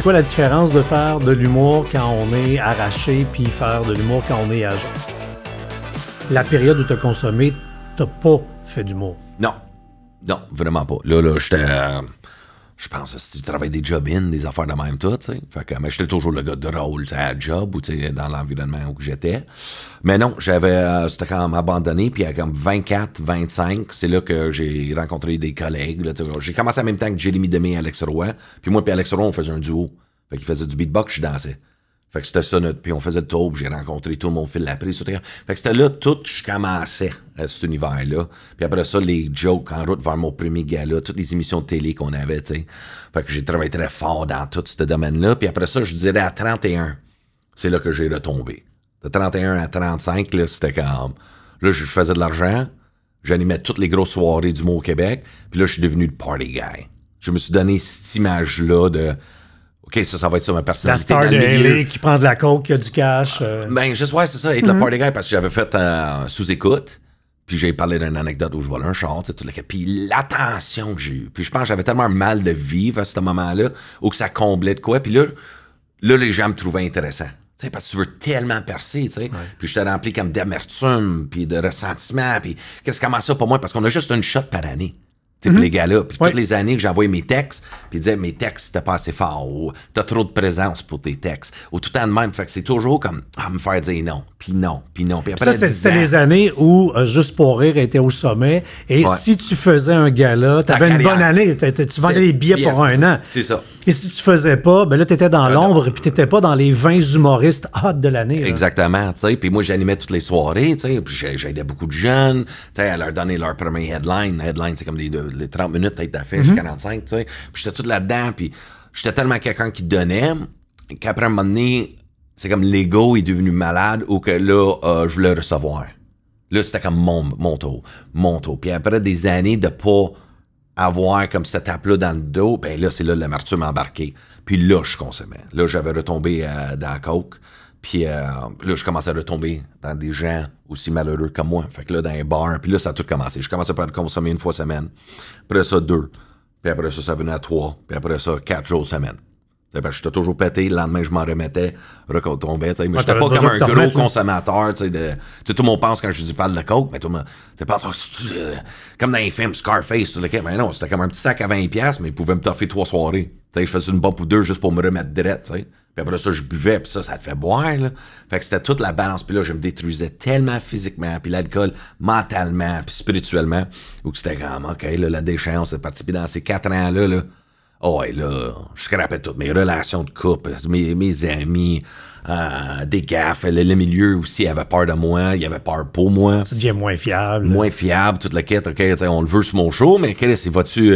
C'est quoi la différence de faire de l'humour quand on est arraché puis faire de l'humour quand on est âgé? La période où tu as consommé, t'as pas fait d'humour. Non. Non, vraiment pas. Là, j'étais... je pense que tu travailles des job-in, des affaires de même tout, tu sais. Fait que, mais j'étais toujours le gars de rôle, tu sais, à job ou, tu sais, dans l'environnement où j'étais. Mais non, c'était quand même abandonné, puis à comme 24, 25, c'est là que j'ai rencontré des collègues, là, tu sais. J'ai commencé en même temps que Jérémy Demé et Alex Roy, puis moi puis Alex Roy, on faisait un duo. Fait qu'il faisait du beatbox, je dansais. Fait que c'était ça, puis on faisait le tour, puis j'ai rencontré tout le monde fil l'après. Fait que c'était là, je commençais à cet univers-là. Puis après ça, les jokes en route vers mon premier gala, toutes les émissions de télé qu'on avait, tu sais. Fait que j'ai travaillé très fort dans tout ce domaine-là. Puis après ça, je dirais à 31, c'est là que j'ai retombé. De 31 à 35, là, c'était comme... Là, je faisais de l'argent, j'animais toutes les grosses soirées du mot au Québec, puis là, je suis devenu le party guy. Je me suis donné cette image-là de... OK, ça va être ça ma personnalité. La star de LA qui prend de la coke, qui a du cash. Ben, juste, ouais, c'est ça, être le party guy, parce que j'avais fait sous-écoute, puis j'ai parlé d'une anecdote où je volais un char, tu sais, puis l'attention que j'ai eue. Puis je pense que j'avais tellement mal de vivre à ce moment-là, où que ça comblait de quoi, puis là, les gens me trouvaient intéressant. Tu sais, parce que tu veux tellement percer, tu sais. Ouais. Puis je t'ai rempli comme d'amertume, puis de ressentiment, puis qu'est-ce comment ça pour moi? Parce qu'on a juste une shot par année. Pour les gars-là. Puis toutes les années que j'envoyais mes textes, puis ils disaient, mes textes, c'était pas assez fort, ou t'as trop de présence pour tes textes, ou tout le temps de même. Fait que c'est toujours comme, me faire dire non, puis non, puis non. Puis après, ça, c'était les années où Juste pour rire était au sommet, et si tu faisais un gala, t'avais une bonne année, tu vendais les billets pour un an. C'est ça. Et si tu faisais pas, ben là, t'étais dans l'ombre, et puis t'étais pas dans les 20 humoristes hot de l'année. Exactement, tu sais. Puis moi, j'animais toutes les soirées, tu sais, puis j'aidais beaucoup de jeunes, tu sais, à leur donner leur premier headline. Headline, c'est comme les 30 minutes tête d'affiche, 45, tu sais. Puis j'étais tout là-dedans, puis j'étais tellement quelqu'un qui donnait qu'après un moment donné, c'est comme l'ego est devenu malade ou que là, je voulais recevoir. Là, c'était comme mon tour. Puis après des années de pas avoir comme cette tape-là dans le dos, ben là, c'est là l'amertume embarquée. Puis là, je consommais. Là, j'avais retombé dans la coke. Puis là, je commençais à retomber dans des gens aussi malheureux comme moi. Fait que là, dans les bars, puis là, ça a tout commencé. Je commençais par consommer une fois semaine. Après ça, 2. Puis après ça, ça venait à 3. Puis après ça, 4 jours semaine. Parce que j'étais toujours pété. Le lendemain, je m'en remettais, retombais. Mais j'étais pas comme un gros consommateur. Tout le monde pense quand je dis parle de coke, mais tout le monde pense comme dans les films Scarface. Mais non, c'était comme un petit sac à 20$, mais il pouvait me toffer 3 soirées. Je faisais une bombe ou 2 juste pour me remettre direct. Puis après ça, je buvais, puis ça te fait boire, là. Fait que c'était toute la balance. Puis là, je me détruisais tellement physiquement, puis l'alcool mentalement, puis spirituellement, où c'était comme, OK, là, la déchéance est partie. Puis dans ces 4 ans-là, là, oh ouais, là, je scrapais toutes mes relations de couple, mes amis, des gaffes. Le milieu aussi avait peur de moi, il avait peur pour moi. Ça devient moins fiable. Moins fiable, toute la quête, OK, on le veut sur mon show, mais qu'est-ce que vas-tu...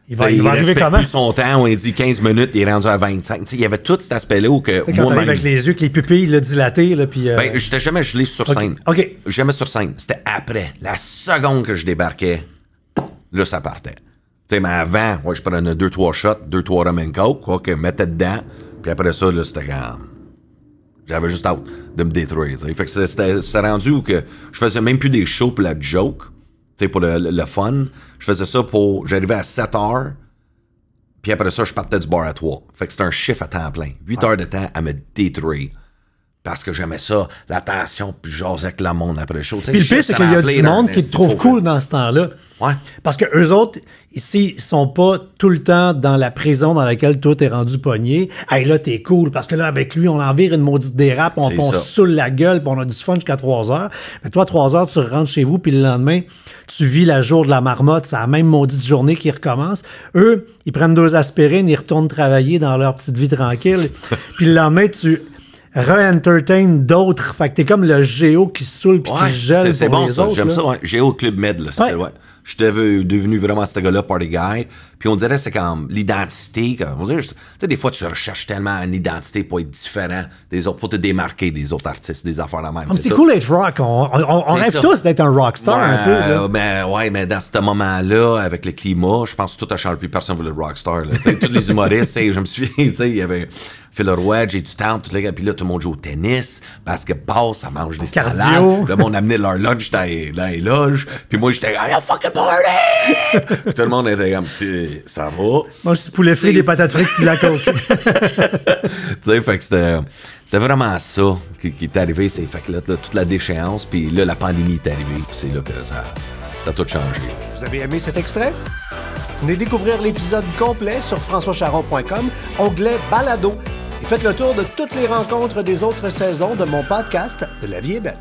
Il va arriver comment? Plus son temps, on a dit 15 minutes, il est rendu à 25. Il y avait tout cet aspect-là où que quand t'arrives avec les yeux, avec les pupilles là, dilatées, là, puis... Ben, j'étais jamais gelé sur scène. OK. Jamais sur scène. C'était après. La seconde que je débarquais, là, ça partait. Tu sais, mais avant, je prenais 2-3 shots, 2-3 rum and coke, OK, mettais dedans, puis après ça, là, c'était comme... J'avais juste hâte de me détruire, t'sais. Fait que c'était rendu où que je faisais même plus des shows pour la joke, tu sais, pour le fun. Je faisais ça pour... J'arrivais à 7 heures, puis après ça, je partais du bar à 3. Fait que c'était un chiffre à temps plein. 8 heures de temps à me détruire. Parce que j'aimais ça, l'attention, puis jaser avec le monde après le show. Puis le pire, c'est qu'il y a du monde qui te trouve cool dans ce temps-là. Ouais. Parce que eux autres, ici, ils sont pas tout le temps dans la prison dans laquelle toi t'es rendu pogné. Hey, là, t'es cool, parce que là, avec lui, on envire une maudite dérape, on se saoule la gueule, puis on a du fun jusqu'à 3 heures. Mais toi, à 3 heures, tu rentres chez vous, puis le lendemain, tu vis la jour de la marmotte, c'est la même maudite journée qui recommence. Eux, ils prennent 2 aspirines, ils retournent travailler dans leur petite vie tranquille. Puis le lendemain, tu re-entertain d'autres. Fait que t'es comme le géo qui se saoule puis qui gèle c'est pour bon, les ça. autres. J'aime ça, ouais. Géo Club Med, là. C'était, J'étais devenu vraiment ce gars-là, party guy. Puis on dirait c'est comme l'identité. On dirait, tu sais, des fois, tu recherches tellement une identité pour être différent des autres, pour te démarquer des autres artistes, des affaires la même. C'est cool d'être rock. On rêve tous d'être un rockstar un peu. Là. Mais dans ce moment-là, avec le climat, je pense que tout a changé. Plus personne voulait le rockstar. Tous les humoristes, je me souviens, il y avait Phil Roy, j'ai du temps, tout le gars. Puis là, tout le monde joue au tennis, basketball, ça mange des cardio. salades. Là, on amenait leur lunch dans les loges. Puis moi, j'étais comme, fucking party! Puis tout le monde était comme, ça va. Moi, je suis poulet frit, des patates frites, puis la coke. Tu sais, fait que c'était vraiment ça qui est arrivé. Fait que là, toute la déchéance, puis là, la pandémie est arrivée. C'est là que ça a tout changé. Vous avez aimé cet extrait? Venez découvrir l'épisode complet sur françoischaron.com, onglet Balado. Et faites le tour de toutes les rencontres des autres saisons de mon podcast « La vie est belle ».